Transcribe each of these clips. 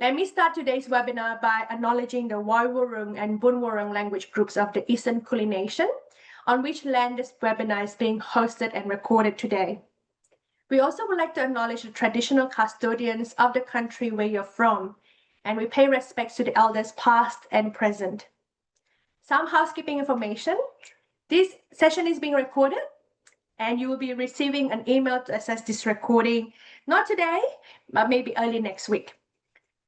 Let me start today's webinar by acknowledging the Woiwurrung and Bunwurrung language groups of the Eastern Kulin Nation, on which land this webinar is being hosted and recorded today. We also would like to acknowledge the traditional custodians of the country where you're from, and we pay respects to the elders past and present. Some housekeeping information. This session is being recorded, and you will be receiving an email to access this recording, not today, but maybe early next week.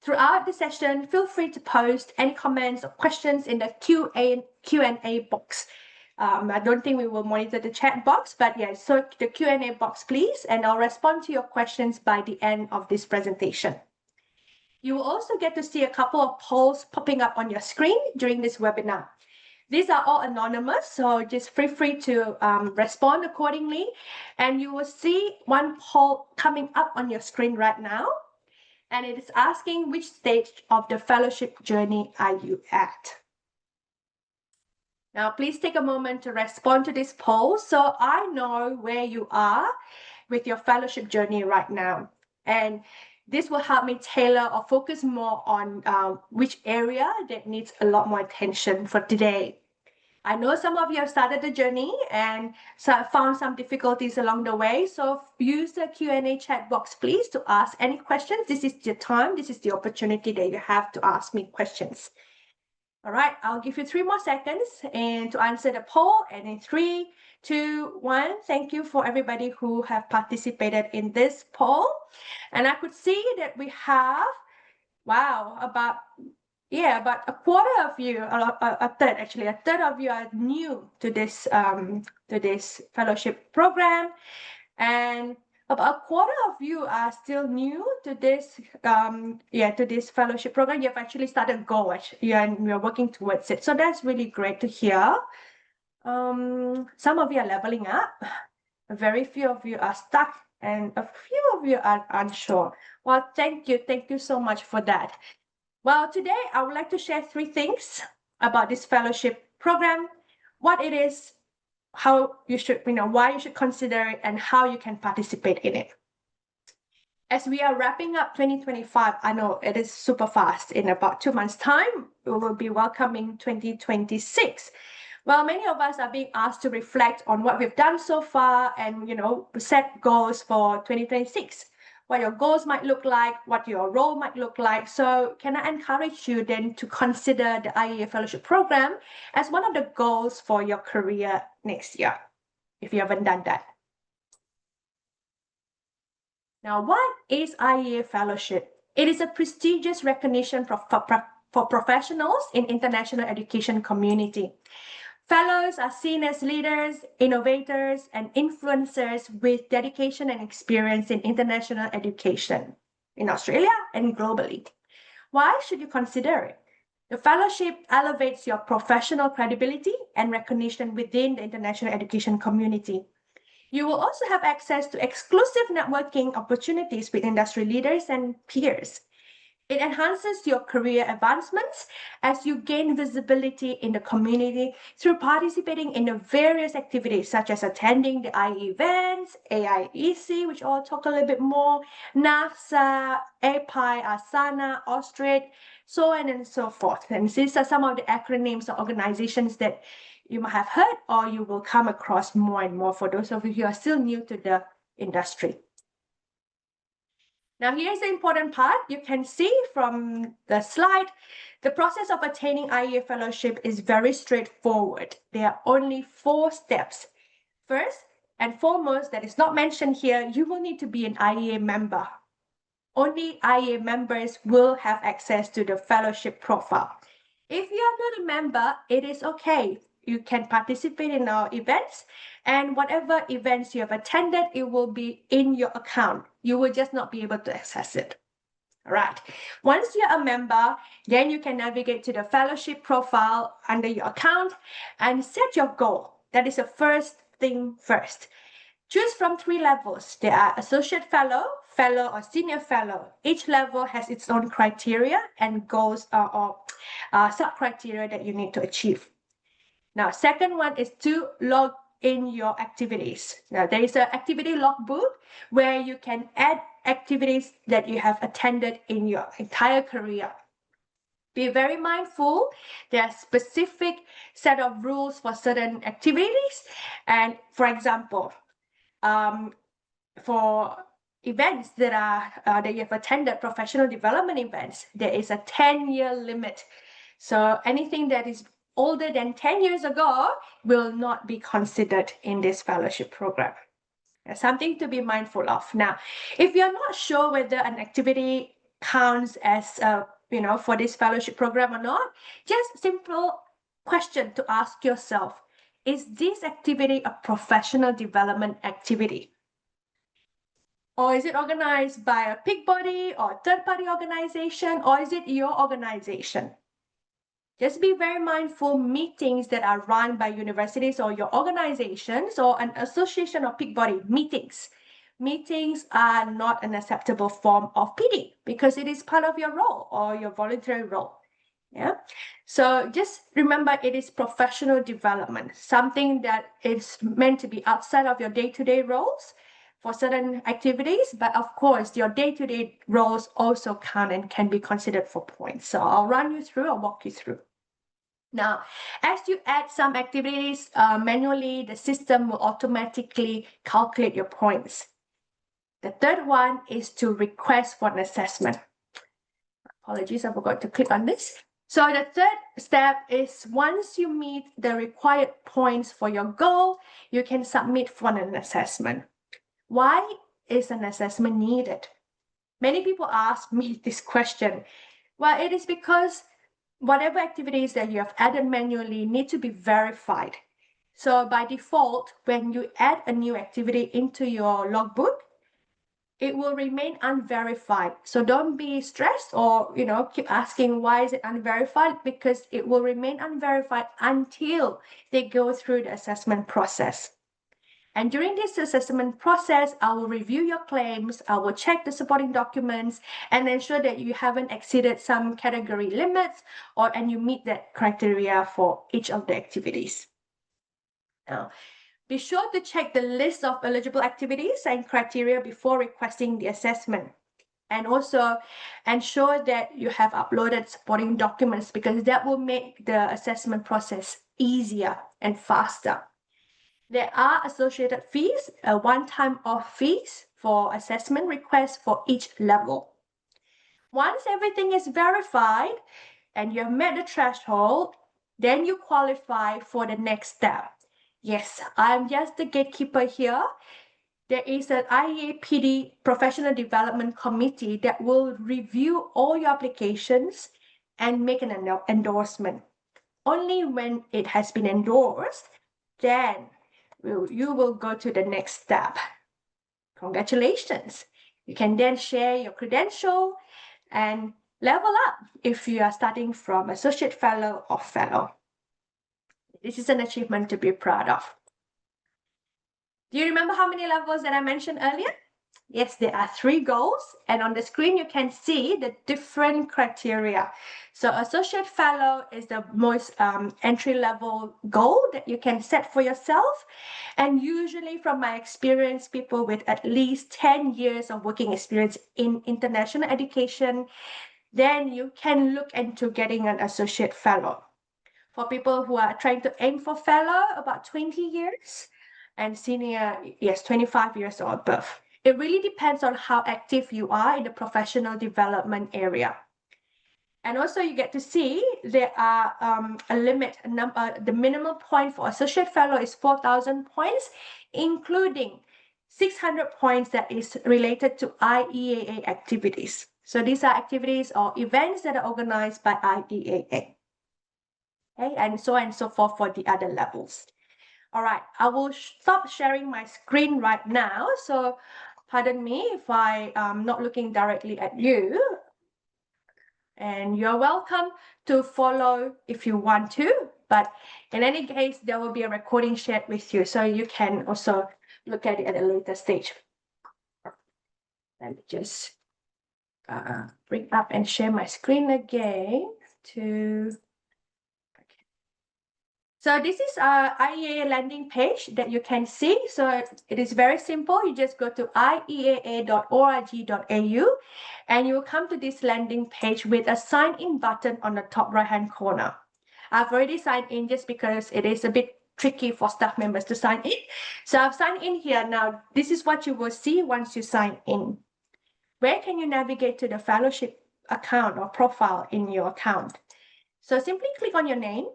Throughout the session, feel free to post any comments or questions in the Q&A box. I don't think we will monitor the chat box, but yeah, so the Q&A box, please, and I'll respond to your questions by the end of this presentation. You will also get to see a couple of polls popping up on your screen during this webinar. These are all anonymous, so just feel free to respond accordingly. And you will see one poll coming up on your screen right now. And it is asking, which stage of the fellowship journey are you at? Now, please take a moment to respond to this poll so I know where you are with your fellowship journey right now. And this will help me tailor or focus more on which area that needs a lot more attention for today. I know some of you have started the journey and found some difficulties along the way. So use the Q&A chat box, please, to ask any questions. This is the time, this is the opportunity that you have to ask me questions. All right, I'll give you 3 more seconds and to answer the poll. And in 3, 2, 1, thank you for everybody who have participated in this poll. And I could see that we have, wow, about a quarter of you, a third of you are new to this fellowship program, and about a quarter of you are still new to this fellowship program. You've actually started go, and you're working towards it. So that's really great to hear. Some of you are leveling up. Very few of you are stuck, and a few of you are unsure. Well, thank you so much for that. Well, today I would like to share 3 things about this fellowship program, what it is, how you should, why you should consider it, and how you can participate in it. As we are wrapping up 2025, I know it is super fast. In about 2 months' time, we will be welcoming 2026. Well, many of us are being asked to reflect on what we've done so far and, set goals for 2026. What your goals might look like, what your role might look like. So can I encourage you then to consider the IEAA Fellowship Program as one of the goals for your career next year, if you haven't done that. Now, what is IEAA Fellowship? It is a prestigious recognition for professionals in international education community. Fellows are seen as leaders, innovators, and influencers with dedication and experience in international education in Australia and globally. Why should you consider it? The fellowship elevates your professional credibility and recognition within the international education community. You will also have access to exclusive networking opportunities with industry leaders and peers. It enhances your career advancements as you gain visibility in the community through participating in the various activities such as attending the IE events, AIEC, which I'll talk a little bit more, NAFSA, API, ASANA, Austrade, so on and so forth. And these are some of the acronyms or organizations that you might have heard or you will come across more and more for those of you who are still new to the industry. Now, here's the important part. You can see from the slide, the process of attaining IEAA Fellowship is very straightforward. There are only 4 steps. First and foremost, that is not mentioned here, you will need to be an IEAA member. Only IEAA members will have access to the fellowship profile. If you are not a member, it is okay. You can participate in our events, and whatever events you have attended, it will be in your account. You will just not be able to access it. All right. Once you're a member, then you can navigate to the fellowship profile under your account and set your goal. That is the first thing first. Choose from 3 levels. There are associate fellow, fellow, or senior fellow. Each level has its own criteria and goals or sub-criteria that you need to achieve. Now, second one is to log in your activities. Now, there is an activity logbook where you can add activities that you have attended in your entire career. Be very mindful. There are specific set of rules for certain activities. And for example, for events that you have attended, professional development events, there is a 10-year limit. So anything that is older than 10 years ago will not be considered in this fellowship program. Something to be mindful of. Now, if you're not sure whether an activity counts as for this fellowship program or not, just simple question to ask yourself: is this activity a professional development activity? Or is it organized by a peak body or third-party organization, or is it your organization? Just be very mindful. Meetings that are run by universities or your organizations or an association or peak body meetings are not an acceptable form of PD because it is part of your role or your voluntary role. Yeah. So just remember, it is professional development, something that is meant to be outside of your day-to-day roles for certain activities, but of course your day-to-day roles also count and can be considered for points. So I'll walk you through. Now, as you add some activities manually, the system will automatically calculate your points. The third one is to request for an assessment. Apologies, I forgot to click on this. So the third step is once you meet the required points for your goal, you can submit for an assessment. Why is an assessment needed? Many people ask me this question. Well, it is because whatever activities that you have added manually need to be verified. So by default, when you add a new activity into your logbook, it will remain unverified. So don't be stressed or keep asking why is it unverified, because it will remain unverified until they go through the assessment process. And during this assessment process, I will review your claims, I will check the supporting documents and ensure that you haven't exceeded some category limits and you meet that criteria for each of the activities. Now, be sure to check the list of eligible activities and criteria before requesting the assessment. And also ensure that you have uploaded supporting documents, because that will make the assessment process easier and faster. There are associated fees, a one-time off fees for assessment requests for each level. Once everything is verified and you have met the threshold, then you qualify for the next step. Yes, I'm just the gatekeeper here. There is an IEAA PD Professional Development Committee that will review all your applications and make an endorsement. Only when it has been endorsed, then you will go to the next step. Congratulations. You can then share your credential and level up if you are starting from associate fellow or fellow. This is an achievement to be proud of. Do you remember how many levels that I mentioned earlier? Yes, there are 3 goals, and on the screen you can see the different criteria. So associate fellow is the most entry-level goal that you can set for yourself. And usually from my experience, people with at least 10 years of working experience in international education, then you can look into getting an associate fellow. For people who are trying to aim for fellow, about 20 years, and senior, yes, 25 years or above. It really depends on how active you are in the professional development area. And also you get to see there are a limit, the minimum point for associate fellow is 4,000 points, including 600 points that is related to IEAA activities. So these are activities or events that are organized by IEAA. Okay, and so forth for the other levels. All right, I will stop sharing my screen right now. So pardon me if I am not looking directly at you. And you're welcome to follow if you want to. But in any case, there will be a recording shared with you, so you can also look at it at a later stage. Let me just bring up and share my screen again to... So this is our IEAA landing page that you can see. So it is very simple. You just go to IEAA.org.au and you will come to this landing page with a sign in button on the top right hand corner. I've already signed in just because it is a bit tricky for staff members to sign in. So I've signed in here. Now, this is what you will see once you sign in. Where can you navigate to the fellowship account or profile in your account? So simply click on your name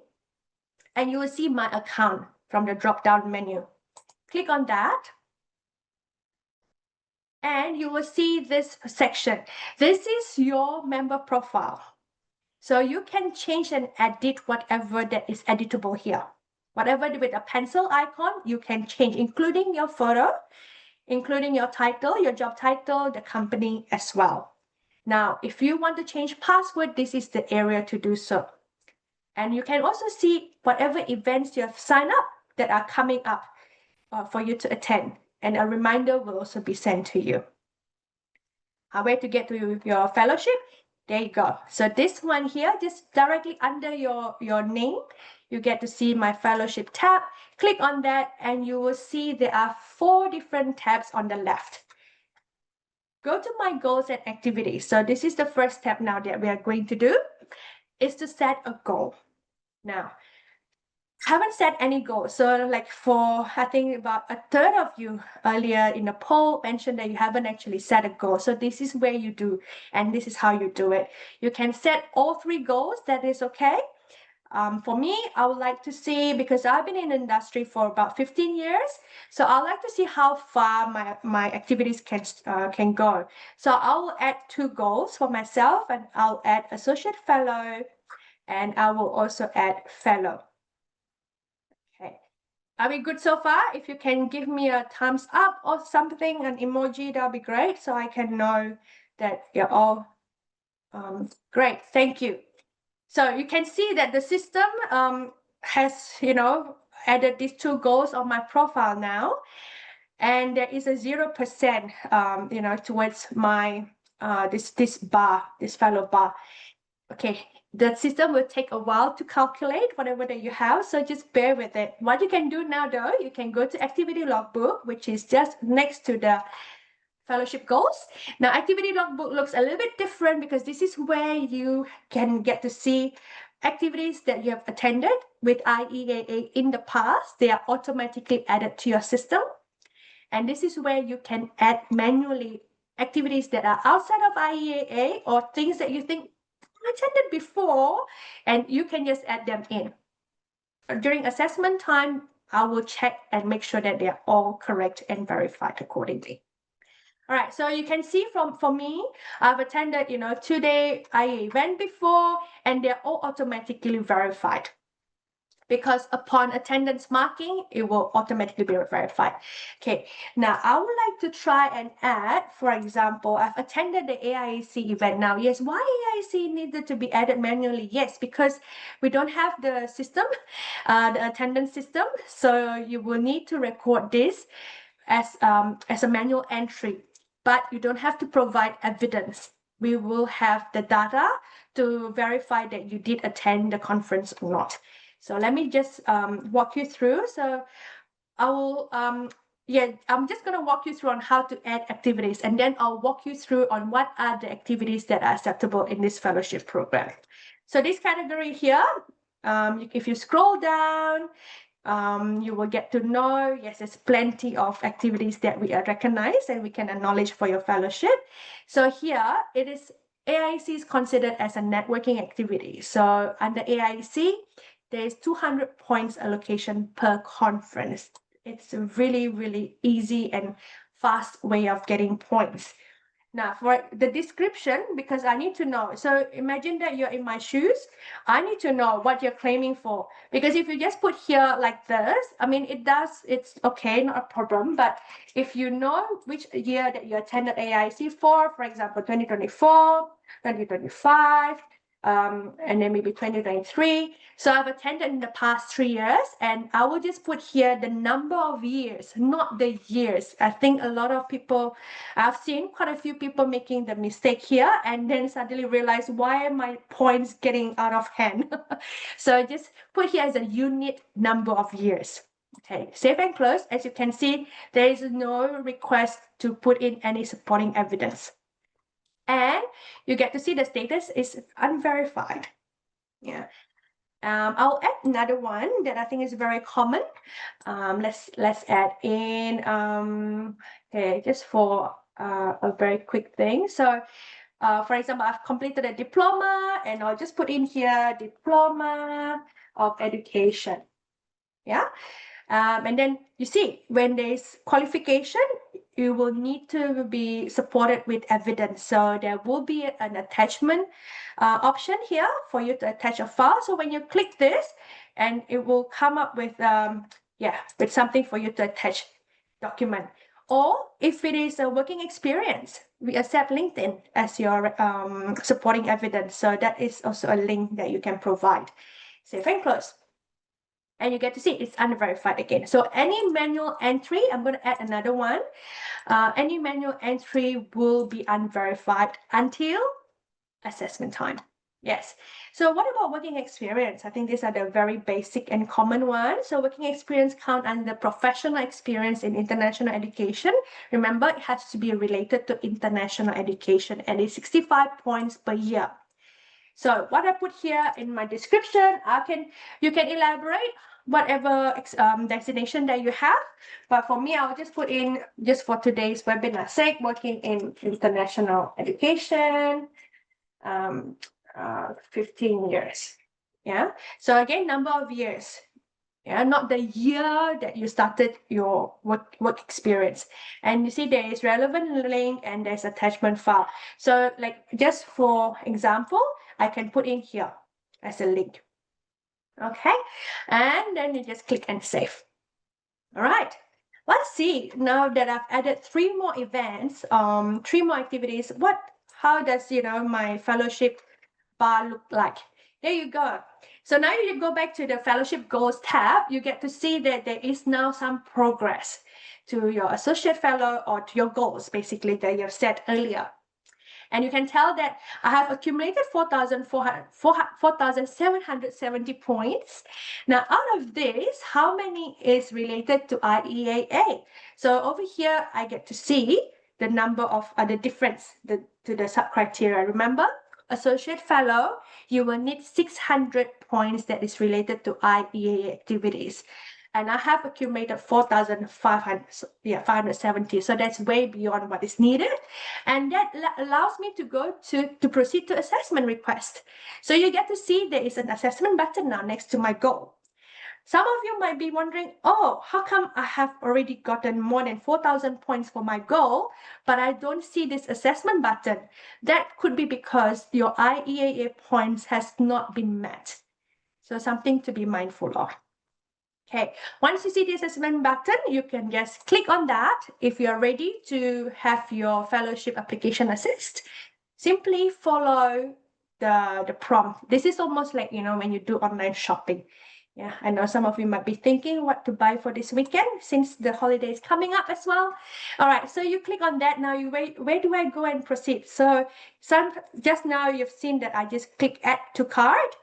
and you will see my account from the drop-down menu. Click on that and you will see this section. This is your member profile. So you can change and edit whatever that is editable here. Whatever with a pencil icon, you can change, including your photo, including your title, your job title, the company as well. Now, if you want to change password, this is the area to do so. And you can also see whatever events you have signed up that are coming up for you to attend. And a reminder will also be sent to you. Where to get to your fellowship? There you go. So this one here, just directly under your name, you get to see my fellowship tab. Click on that and you will see there are 4 different tabs on the left. Go to my goals and activities. So this is the first step now that we are going to do, is to set a goal. Now, I haven't set any goals. So like for, I think about a third of you earlier in the poll mentioned that you haven't actually set a goal. So this is where you do, and this is how you do it. You can set all 3 goals, that is okay. For me, I would like to see, because I've been in the industry for about 15 years, so I like to see how far my activities can go. So I'll add 2 goals for myself, and I'll add associate fellow, and I will also add fellow. Okay, are we good so far? If you can give me a thumbs up or something, an emoji, that'll be great, so I can know that you're all great. Thank you. So you can see that the system has, added these 2 goals on my profile now, and there is a 0%, towards my this bar, this fellow bar. Okay, the system will take a while to calculate whatever that you have, so just bear with it. What you can do now, though, you can go to activity logbook, which is just next to the fellowship goals. Now, activity logbook looks a little bit different because this is where you can get to see activities that you have attended with IEAA in the past. They are automatically added to your system. And this is where you can add manually activities that are outside of IEAA or things that you think I attended before, and you can just add them in. During assessment time, I will check and make sure that they are all correct and verified accordingly. All right, so you can see for me, I've attended, 2-day IEA event before, and they're all automatically verified. Because upon attendance marking, it will automatically be verified. Okay, now I would like to try and add, for example, I've attended the AIEC event now. Yes, why AIEC needed to be added manually? Yes, because we don't have the system, the attendance system. So you will need to record this as a manual entry, but you don't have to provide evidence. We will have the data to verify that you did attend the conference or not. So let me just walk you through. So I will, I'm just going to walk you through on how to add activities, and then I'll walk you through on what are the activities that are acceptable in this fellowship program. So this category here, if you scroll down, you will get to know, yes, there's plenty of activities that we recognize and we can acknowledge for your fellowship. So here it is, AIC is considered as a networking activity. So under AIC, there's 200 points allocation per conference. It's a really, really easy and fast way of getting points. Now, for the description, because I need to know. So imagine that you're in my shoes. I need to know what you're claiming for. Because if you just put here like this, I mean, it's okay, not a problem. But if you know which year that you attended AIC for example, 2024, 2025, and then maybe 2023. So I've attended in the past 3 years, and I will just put here the number of years, not the years. I think a lot of people, I've seen quite a few people making the mistake here and then suddenly realize, why are my points getting out of hand? So just put here as a unit number of years. Okay, save and close. As you can see, there is no request to put in any supporting evidence. And you get to see the status is unverified. Yeah. I'll add another one that I think is very common. Let's add in okay, just for a very quick thing. So for example, I've completed a diploma, and I'll just put in here diploma of education. Yeah. And then you see, when there's qualification, you will need to be supported with evidence. So there will be an attachment option here for you to attach a file. So when you click this, and it will come up with with something for you to attach document. Or if it is a working experience, we accept LinkedIn as your supporting evidence. So that is also a link that you can provide. Save and close. And you get to see it's unverified again. So any manual entry, I'm going to add another one. Any manual entry will be unverified until assessment time. Yes. So what about working experience? I think these are the very basic and common ones. So working experience count under professional experience in international education. Remember, it has to be related to international education, and it's 65 points per year. So what I put here in my description, you can elaborate whatever designation that you have. But for me, I'll just put in, just for today's webinar sake, working in international education, 15 years. Yeah. So again, number of years. Yeah, not the year that you started your work experience. And you see there is relevant link and there's attachment file. So like just for example, I can put in here as a link. Okay, and then you just click and save. All right, let's see now that I've added 3 more events, 3 more activities. How does my fellowship bar look like? There you go. So now you go back to the fellowship goals tab, you get to see that there is now some progress to your associate fellow, or to your goals basically that you've set earlier. And you can tell that I have accumulated 4,770 points. Now, out of this, how many is related to IEAA? So over here, I get to see the number of the difference to the sub-criteria. Remember, associate fellow, you will need 600 points that is related to IEAA activities. And I have accumulated 4,570. So that's way beyond what is needed. And that allows me to go to proceed to assessment request. So you get to see there is an assessment button now next to my goal. Some of you might be wondering, oh, how come I have already gotten more than 4,000 points for my goal, but I don't see this assessment button? That could be because your IEAA points has not been met. So something to be mindful of. Okay, once you see the assessment button, you can just click on that. If you're ready to have your fellowship application assist, simply follow the prompt. This is almost like, when you do online shopping. Yeah, I know some of you might be thinking what to buy for this weekend since the holiday is coming up as well. All right, so you click on that. Now, where do I go and proceed? So just now you've seen that I just click add to cart.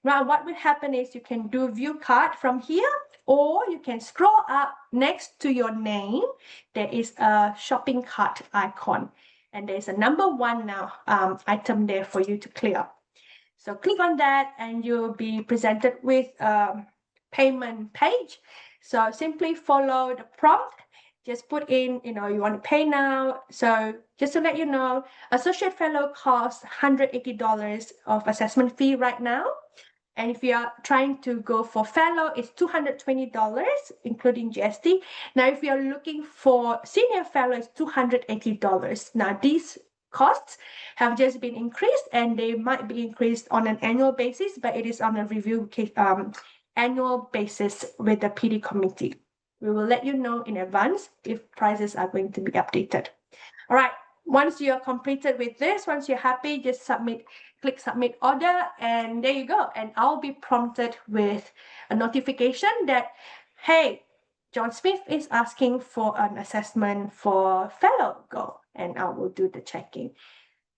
Now, what will happen is you can do view cart from here, or you can scroll up next to your name. There is a shopping cart icon, and there's a number 1 now item there for you to clear. So click on that, and you'll be presented with a payment page. So simply follow the prompt. Just put in, you want to pay now. So just to let you know, Associate Fellow costs $180 of assessment fee right now. And if you are trying to go for fellow, it's $220, including GST. Now, if you're looking for senior fellow, it's $280. Now, these costs have just been increased, and they might be increased on an annual basis, but it is on a review annual basis with the PD committee. We will let you know in advance if prices are going to be updated. All right, once you're completed with this, once you're happy, just click submit order, and there you go. And I'll be prompted with a notification that, hey, John Smith is asking for an assessment for fellow Go, and I will do the checking.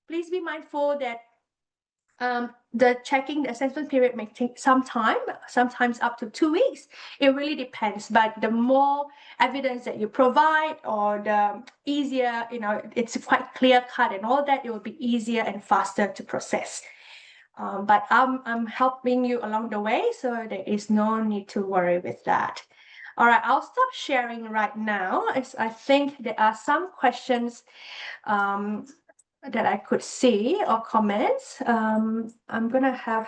Please be mindful that the assessment period may take some time, sometimes up to 2 weeks. It really depends, but the more evidence that you provide, or the easier, it's quite clear cut and all that, it will be easier and faster to process. But I'm helping you along the way, so there is no need to worry with that. All right, I'll stop sharing right now, as I think there are some questions that I could see, or comments. I'm gonna have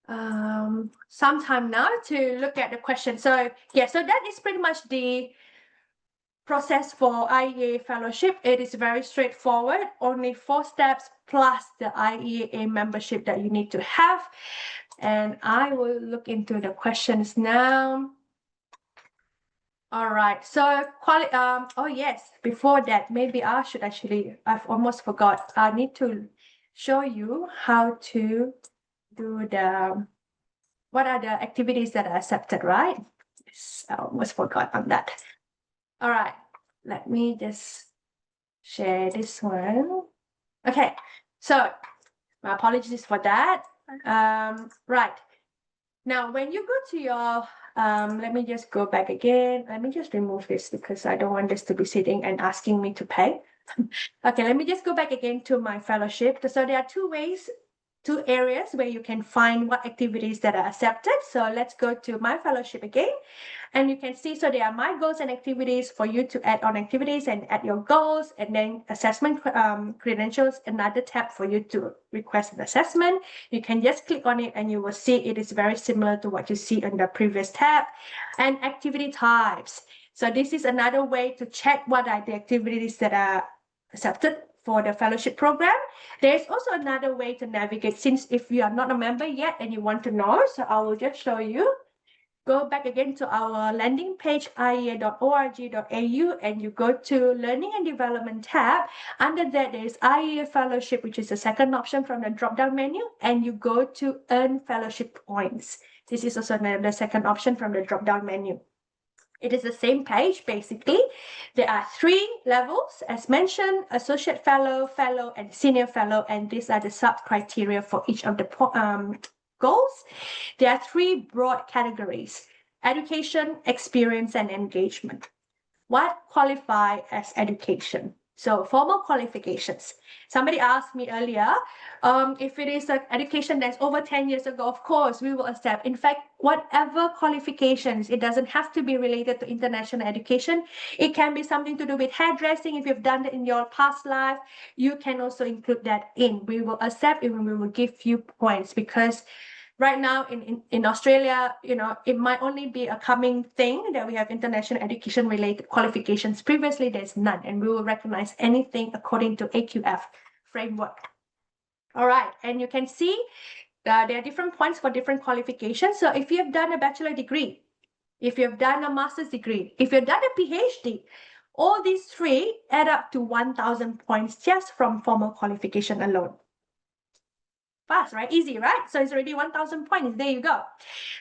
some time now to look at the question. So yeah, so that is pretty much the process for IEAA Fellowship. It is very straightforward, only 4 steps plus the IEAA membership that you need to have. And I will look into the questions now. All right, so oh yes, before that, maybe I should actually, I've almost forgot. I need to show you how to do what are the activities that are accepted, right? Yes, I almost forgot on that. All right, let me just share this one. Okay, so my apologies for that. Right, now when you go to your let me just go back again. Let me just remove this because I don't want this to be sitting and asking me to pay. Okay, let me just go back again to my fellowship. So there are 2 areas where you can find what activities that are accepted. So let's go to my fellowship again. And you can see, so there are my goals and activities for you to add on activities and add your goals, and then assessment credentials, another tab for you to request an assessment. You can just click on it and you will see it is very similar to what you see on the previous tab. And activity types. So this is another way to check what are the activities that are accepted for the fellowship program. There's also another way to navigate, since if you are not a member yet and you want to know, so I will just show you. Go back again to our landing page, iea.org.au, and you go to Learning and Development tab. Under that, there is IEA Fellowship, which is the second option from the drop-down menu, and you go to Earn Fellowship Points. This is also the second option from the drop-down menu. It is the same page, basically. There are 3 levels, as mentioned: Associate Fellow, Fellow, and Senior Fellow, and these are the sub-criteria for each of the goals. There are 3 broad categories: education, experience, and engagement. What qualify as education? So formal qualifications. Somebody asked me earlier, if it is an education that's over 10 years ago, of course, we will accept. In fact, whatever qualifications, it doesn't have to be related to international education. It can be something to do with hairdressing. If you've done it in your past life, you can also include that in. We will accept it and we will give you points, because right now in Australia, it might only be a coming thing that we have international education related qualifications. Previously, there's none, and we will recognize anything according to AQF framework. All right, and you can see there are different points for different qualifications. So if you have done a bachelor degree, if you have done a master's degree, if you've done a PhD, all these 3 add up to 1,000 points just from formal qualification alone. Fast, right? Easy, right? So it's already 1,000 points. There you go.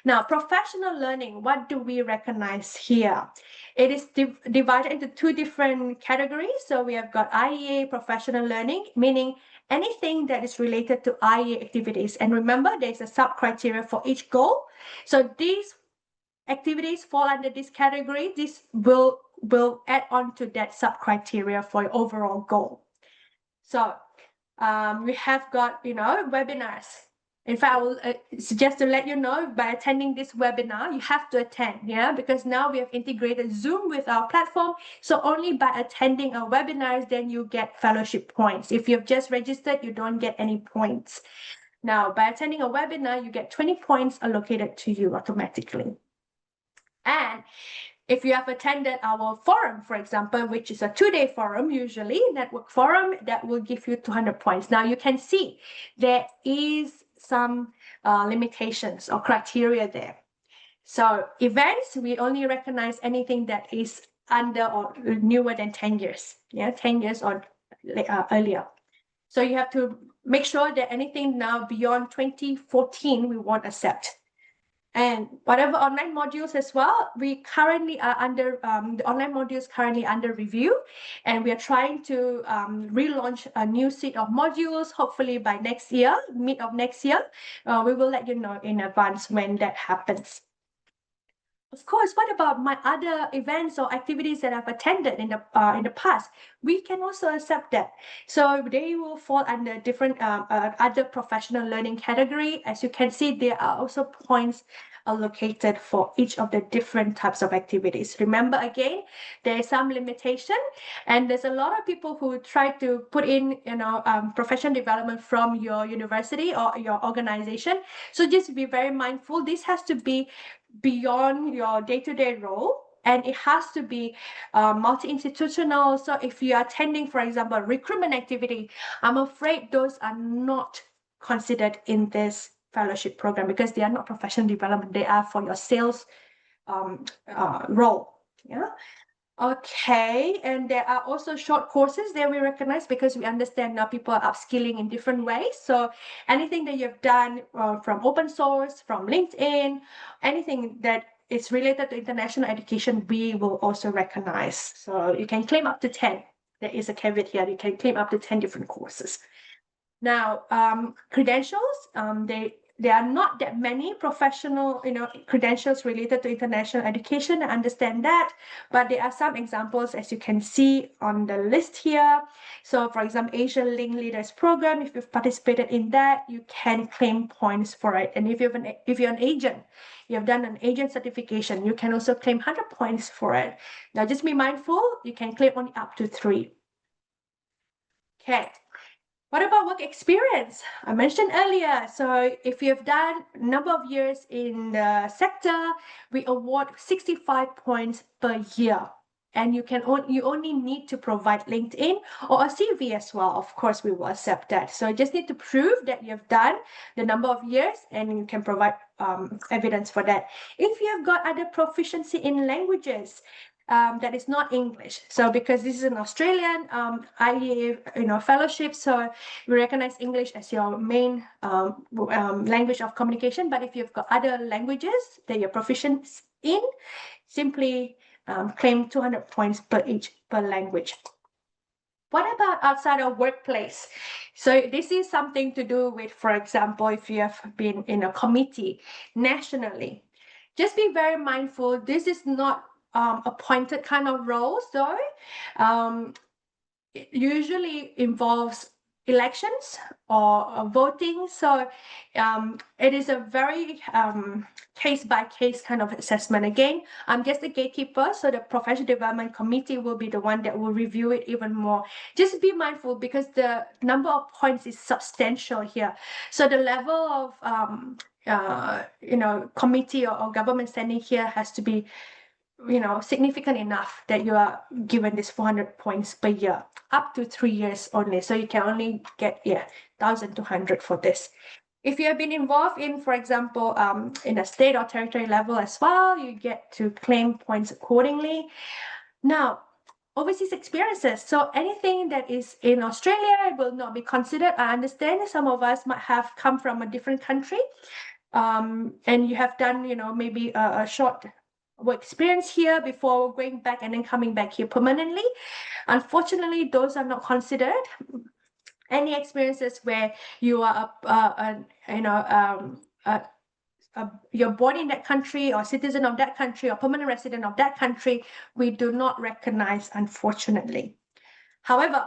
Now, professional learning, what do we recognize here? It is divided into 2 different categories. So we have got IEA professional learning, meaning anything that is related to IEA activities. And remember, there's a sub-criteria for each goal. So these activities fall under this category. This will add on to that sub-criteria for your overall goal. So we have got, webinars. In fact, I will suggest to let you know, by attending this webinar, you have to attend, because now we have integrated Zoom with our platform. So only by attending our webinars, then you get fellowship points. If you've just registered, you don't get any points. Now, by attending a webinar, you get 20 points allocated to you automatically. And if you have attended our forum, for example, which is a 2-day forum, usually network forum, that will give you 200 points. Now you can see there is some limitations or criteria there. So events, we only recognize anything that is under or newer than 10 years. Yeah, 10 years or earlier. So you have to make sure that anything now beyond 2014, we won't accept. And whatever online modules as well, we currently are under, the online modules currently under review, and we are trying to relaunch a new set of modules, hopefully by next year, mid of next year. We will let you know in advance when that happens. Of course, what about my other events or activities that I've attended in the past? We can also accept that. So they will fall under different other professional learning category. As you can see, there are also points allocated for each of the different types of activities. Remember, again, there is some limitation, and there's a lot of people who try to put in, professional development from your university or your organization. So just be very mindful. This has to be beyond your day-to-day role, and it has to be multi-institutional. So if you are attending, for example, a recruitment activity, I'm afraid those are not considered in this fellowship program because they are not professional development. They are for your sales role. Yeah. Okay, and there are also short courses that we recognize because we understand now people are upskilling in different ways. So anything that you've done from open source, from LinkedIn, anything that is related to international education, we will also recognize. So you can claim up to 10. There is a caveat here. You can claim up to 10 different courses. Now, credentials, there are not that many professional, credentials related to international education. I understand that, but there are some examples, as you can see on the list here. So, for example, Asian Link Leaders Program, if you've participated in that, you can claim points for it. And if you're an agent, you have done an agent certification, you can also claim 100 points for it. Now, just be mindful, you can claim only up to 3. Okay. What about work experience? I mentioned earlier, so if you've done a number of years in the sector, we award 65 points per year. And you only need to provide LinkedIn or a CV as well. Of course, we will accept that. So you just need to prove that you've done the number of years, and you can provide evidence for that. If you've got other proficiency in languages, that is not English. So because this is an Australian IEAA fellowship, so we recognize English as your main language of communication. But if you've got other languages that you're proficient in, simply claim 200 points per language. What about outside of workplace? So this is something to do with, for example, if you have been in a committee nationally, just be very mindful. This is not appointed kind of roles, though. It usually involves elections or voting. So it is a very case-by-case kind of assessment. Again, I'm just the gatekeeper, so the professional development committee will be the one that will review it even more. Just be mindful because the number of points is substantial here. So the level of committee or government standing here has to be significant enough that you are given this 400 points per year, up to 3 years only. So you can only get 1,200 for this. If you have been involved in, for example, in a state or territory level as well, you get to claim points accordingly. Now, overseas experiences. So anything that is in Australia will not be considered. I understand some of us might have come from a different country, and you have done, maybe a short work experience here before going back and then coming back here permanently. Unfortunately, those are not considered. Any experiences where you are you're born in that country or citizen of that country or permanent resident of that country, we do not recognize, unfortunately. However,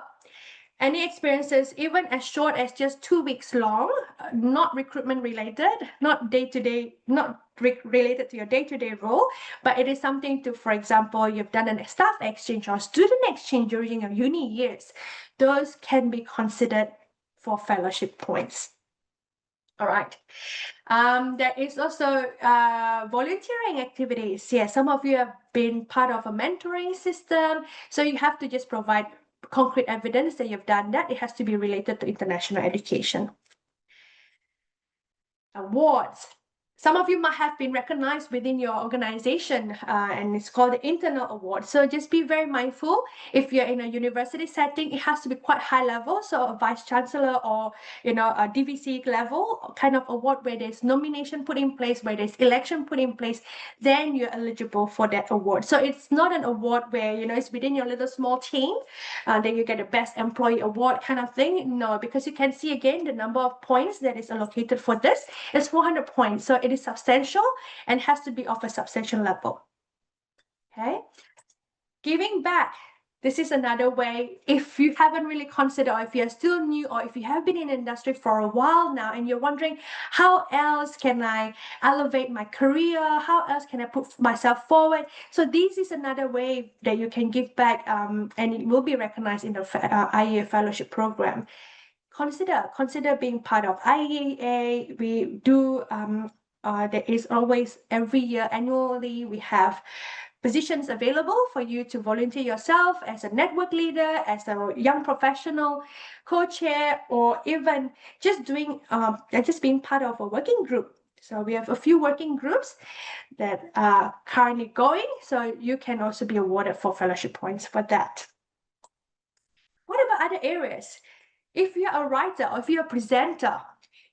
any experiences, even as short as just 2 weeks long, not recruitment related, not day-to-day, not related to your day-to-day role, but it is something to, for example, you've done a staff exchange or student exchange during your uni years, those can be considered for fellowship points. All right. There is also volunteering activities. Yes, some of you have been part of a mentoring system, so you have to just provide concrete evidence that you've done that. It has to be related to international education. Awards. Some of you might have been recognized within your organization, and it's called the internal award. So just be very mindful. If you're in a university setting, it has to be quite high level. So a vice chancellor or, a DVC level kind of award where there's nomination put in place, where there's election put in place, then you're eligible for that award. So it's not an award where, it's within your little small team, then you get a best employee award kind of thing. No, because you can see again, the number of points that is allocated for this is 400 points. So it is substantial and has to be of a substantial level. Okay. Giving back. This is another way. If you haven't really considered, or if you're still new, or if you have been in the industry for a while now and you're wondering, how else can I elevate my career? How else can I put myself forward? So this is another way that you can give back, and it will be recognized in the IEAA Fellowship program. Consider being part of IEAA. We do, there is always every year annually, we have positions available for you to volunteer yourself as a network leader, as a young professional, co-chair, or even just being part of a working group. So we have a few working groups that are currently going, so you can also be awarded for fellowship points for that. What about other areas? If you're a writer or if you're a presenter,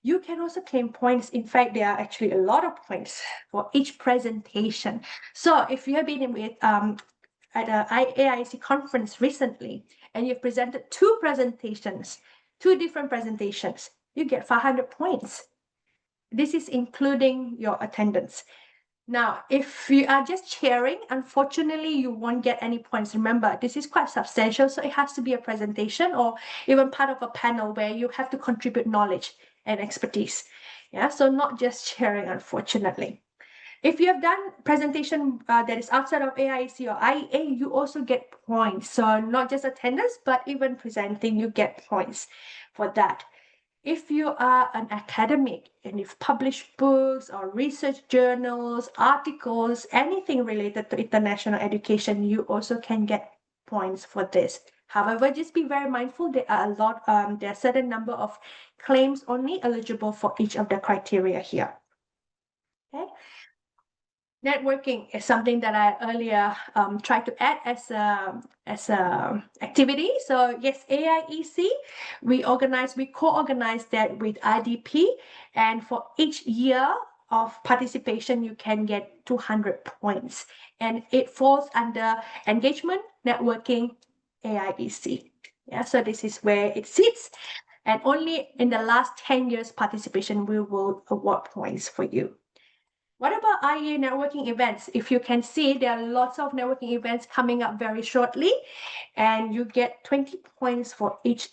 you can also claim points. In fact, there are actually a lot of points for each presentation. So if you have been with at an AIC conference recently and you've presented two different presentations, you get 500 points. This is including your attendance. Now, if you are just cheering, unfortunately, you won't get any points. Remember, this is quite substantial, so it has to be a presentation or even part of a panel where you have to contribute knowledge and expertise. Yeah, so not just cheering, unfortunately. If you have done presentation that is outside of AIC or IEA, you also get points. So not just attendance, but even presenting, you get points for that. If you are an academic and you've published books or research journals, articles, anything related to international education, you also can get points for this. However, just be very mindful, there are there are a certain number of claims only eligible for each of the criteria here. Okay. Networking is something that I earlier tried to add as a activity. So yes, AIEC, we co-organize that with IDP, and for each year of participation, you can get 200 points, and it falls under engagement, networking, AIEC. Yeah, so this is where it sits, and only in the last 10 years participation, we will award points for you. What about IEA networking events? If you can see, there are lots of networking events coming up very shortly, and you get 20 points for each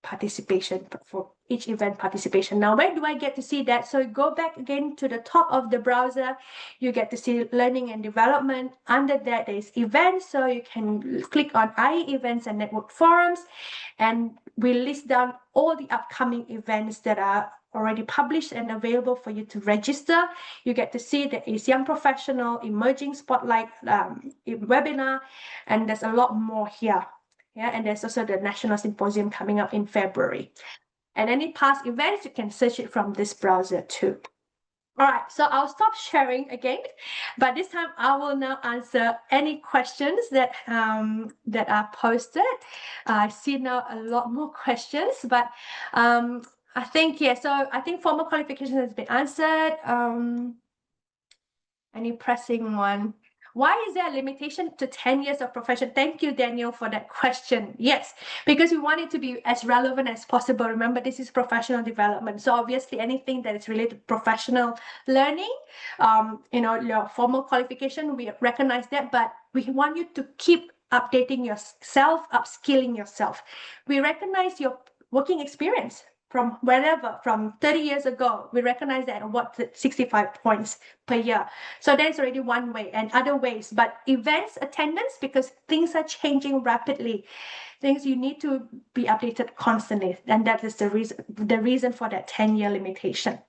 participation, for each event participation. Now, where do I get to see that? So go back again to the top of the browser. You get to see learning and development. Under that, there's events. So you can click on IE events and network forums, and we list down all the upcoming events that are already published and available for you to register. You get to see there is Young Professional, Emerging Spotlight webinar, and there's a lot more here. Yeah, and there's also the National Symposium coming up in February. And any past events, you can search it from this browser too. All right, so I'll stop sharing again, but this time I will now answer any questions that that are posted. I see now a lot more questions, but I think, yeah, so I think formal qualification has been answered. Any pressing one? Why is there a limitation to 10 years of profession? Thank you, Daniel, for that question. Yes, because we want it to be as relevant as possible. Remember, this is professional development. So obviously anything that is related to professional learning, your formal qualification, we recognize that, but we want you to keep updating yourself, upskilling yourself. We recognize your working experience from wherever, from 30 years ago, we recognize that what 65 points per year. So that's already one way, and other ways. But events attendance, because things are changing rapidly, things you need to be updated constantly, and that is the reason for that 10-year limitation.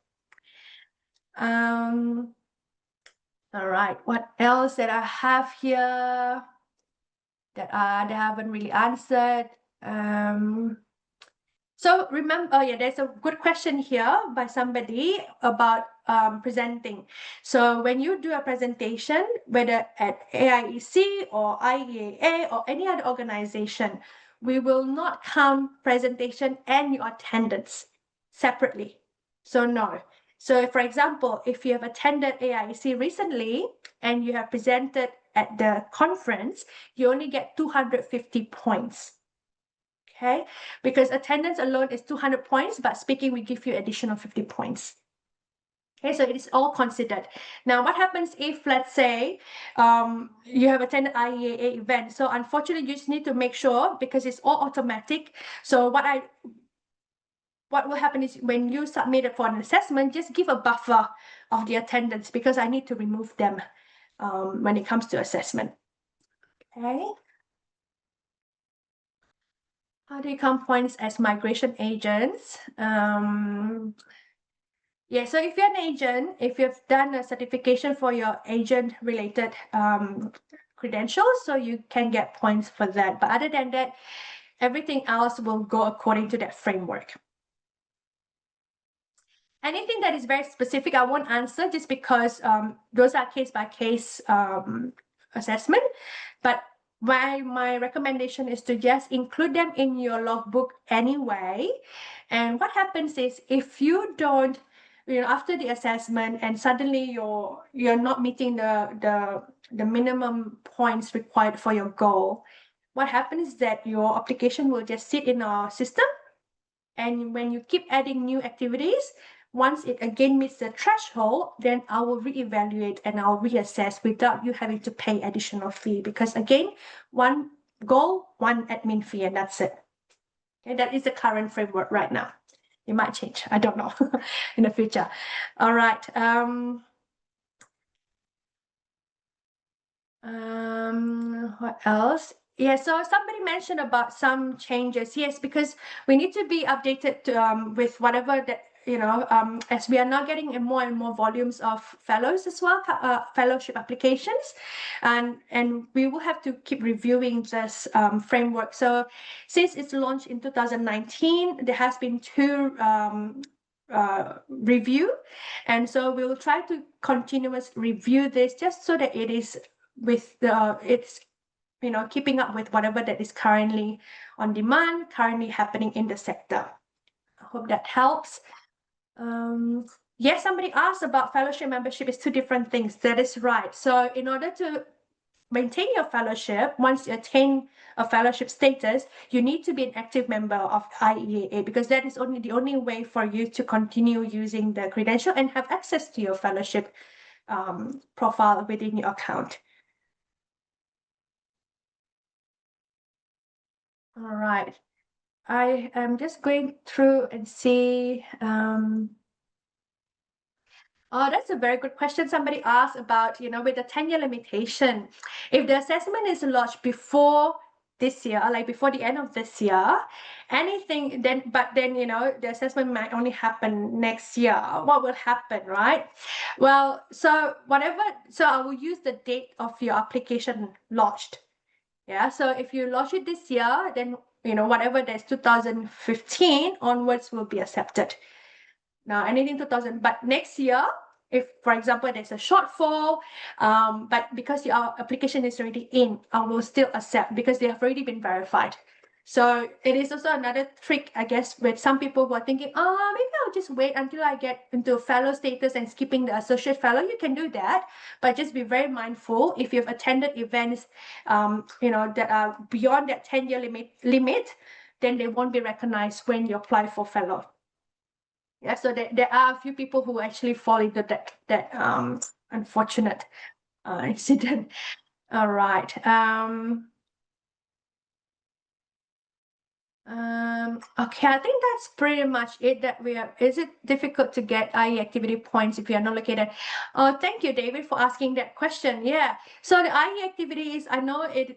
All right, what else that I have here that they haven't really answered? So remember, oh yeah, there's a good question here by somebody about presenting. So when you do a presentation, whether at AIEC or IEAA or any other organization, we will not count presentation and your attendance separately. So no. So for example, if you have attended AIEC recently and you have presented at the conference, you only get 250 points. Okay, because attendance alone is 200 points, but speaking we give you additional 50 points. Okay, so it is all considered. Now, what happens if, let's say, you have attended IEAA event? So unfortunately, you just need to make sure, because it's all automatic. So what will happen is when you submit it for an assessment, just give a buffer of the attendance, because I need to remove them when it comes to assessment. Okay. How do you count points as migration agents? Yeah, so if you're an agent, if you've done a certification for your agent-related credentials, so you can get points for that. But other than that, everything else will go according to that framework. Anything that is very specific, I won't answer just because those are case-by-case assessment. But my recommendation is to just include them in your logbook anyway. And what happens is if you don't, after the assessment and suddenly you're not meeting the minimum points required for your goal, what happens is that your application will just sit in our system. And when you keep adding new activities, once it again meets the threshold, then I will reevaluate and I'll reassess without you having to pay additional fee. Because again, one goal, one admin fee, and that's it. Okay, that is the current framework right now. It might change. I don't know in the future. All right. What else? Yeah, so somebody mentioned about some changes. Yes, because we need to be updated to, with whatever that, as we are now getting more and more volumes of fellows as well, fellowship applications, and we will have to keep reviewing this framework. So since it's launched in 2019, there has been two review, and so we will try to continuously review this just so that it is with it's keeping up with whatever that is currently on demand, currently happening in the sector. I hope that helps. Yes, somebody asked about fellowship membership is two different things. That is right. So in order to maintain your fellowship, once you attain a fellowship status, you need to be an active member of IEAA, because that is the only way for you to continue using the credential and have access to your fellowship profile within your account. All right. I am just going through and see. Oh, that's a very good question. Somebody asked about, with the 10-year limitation, if the assessment is lodged before this year, like before the end of this year, anything then, but then, the assessment might only happen next year. What will happen, right? Well, so I will use the date of your application lodged. Yeah, so if you lodge it this year, then, whatever that's 2015 onwards will be accepted. Now, anything 2000, but next year, if, for example, there's a shortfall, but because your application is already in, I will still accept because they have already been verified. So it is also another trick, I guess, with some people who are thinking, maybe I'll just wait until I get into fellow status and skipping the associate fellow. You can do that, but just be very mindful. If you've attended events, that are beyond that 10-year limit, then they won't be recognized when you apply for fellow. Yeah, so there are a few people who actually fall into that unfortunate incident. All right. Okay, I think that's pretty much it that we are. Is it difficult to get IE activity points if you are not located? Oh, thank you, David, for asking that question. Yeah, so the IE activities, I know it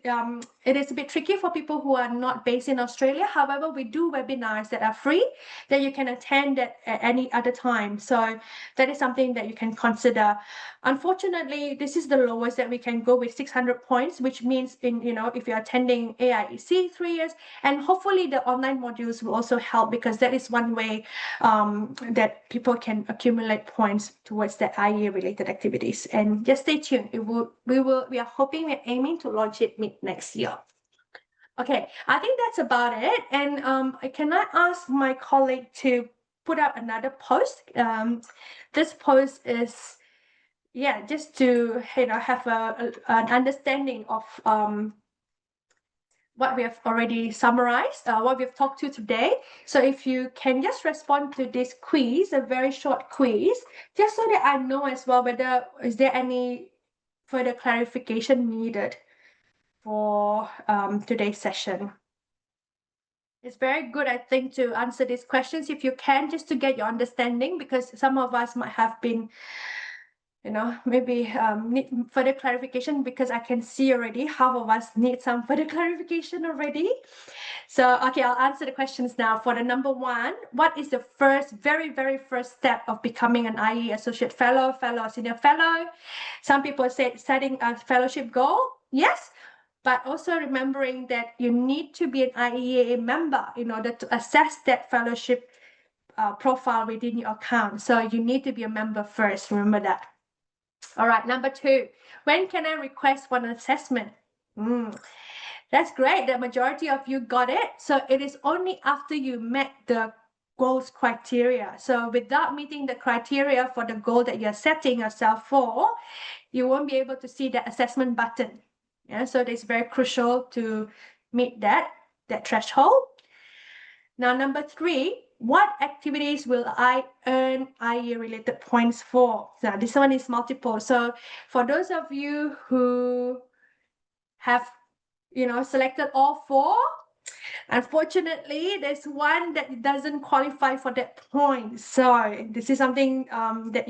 is a bit tricky for people who are not based in Australia. However, we do webinars that are free that you can attend at any other time. So that is something that you can consider. Unfortunately, this is the lowest that we can go with 600 points, which means if you're attending AIEC 3 years, and hopefully the the online modules will also help, because that is one way that people can accumulate points towards the IEA related activities. And just stay tuned. We are hoping, we're aiming to launch it mid next year. Okay, I think that's about it. And can I ask my colleague to put out another post? This post is, yeah, just to have an understanding of what we have already summarized, what we've talked to today. So if you can just respond to this quiz, a very short quiz, just so that I know as well whether is there any further clarification needed for today's session. It's very good, I think, to answer these questions if you can, just to get your understanding, because some of us might have been, maybe need further clarification, because I can see already half of us need some further clarification already. So, okay, I'll answer the questions now. For the number one, what is the very first step of becoming an IEA Associate Fellow, Senior Fellow? Some people say setting a fellowship goal. Yes, but also remembering that you need to be an IEAA member in order to assess that fellowship profile within your account. So you need to be a member first, remember that. All right, number two, when can I request for an assessment? That's great, the majority of you got it. So it is only after you met the goals criteria. So without meeting the criteria for the goal that you're setting yourself for, you won't be able to see the assessment button. Yeah, so it's very crucial to meet that threshold. Now, number three, what activities will I earn IEA related points for? Now, this one is multiple. So for those of you who have, selected all four, unfortunately, there's one that doesn't qualify for that point. So this is something that,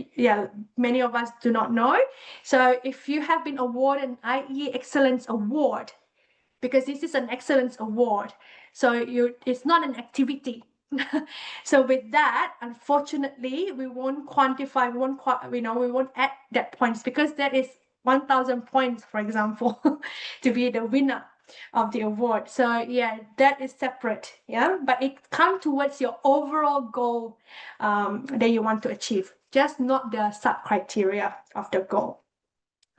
many of us do not know. So if you have been awarded an IEA Excellence Award, because this is an excellence award, so it's not an activity. So with that, unfortunately, we won't quantify, we won't add that points, because that is 1,000 points, for example, to be the winner of the award. So yeah, that is separate. Yeah, but it comes towards your overall goal that you want to achieve, just not the sub criteria of the goal.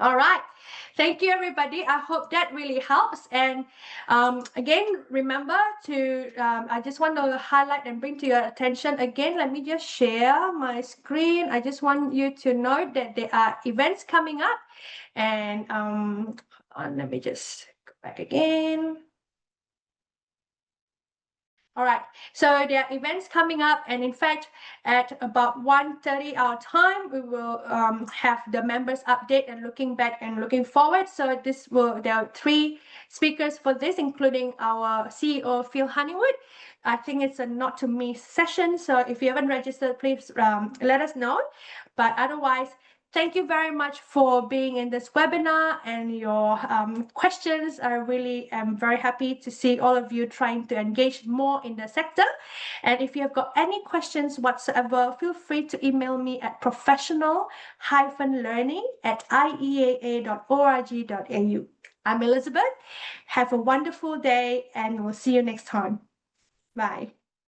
All right, thank you everybody. I hope that really helps. And again, remember to I just want to highlight and bring to your attention again, let me just share my screen. I just want you to know that there are events coming up, and let me just go back again. All right, so there are events coming up, and in fact, at about 1:30 our time, we will have the members update and looking back and looking forward. So there are 3 speakers for this, including our CEO, Phil Honeywood. I think it's a not to miss session. So if you haven't registered, please let us know. But otherwise, thank you very much for being in this webinar and your questions. I really am very happy to see all of you trying to engage more in the sector. And if you have got any questions whatsoever, feel free to email me at professional-learning@IEAA.org.au. I'm Elizabeth. Have a wonderful day, and we'll see you next time. Bye.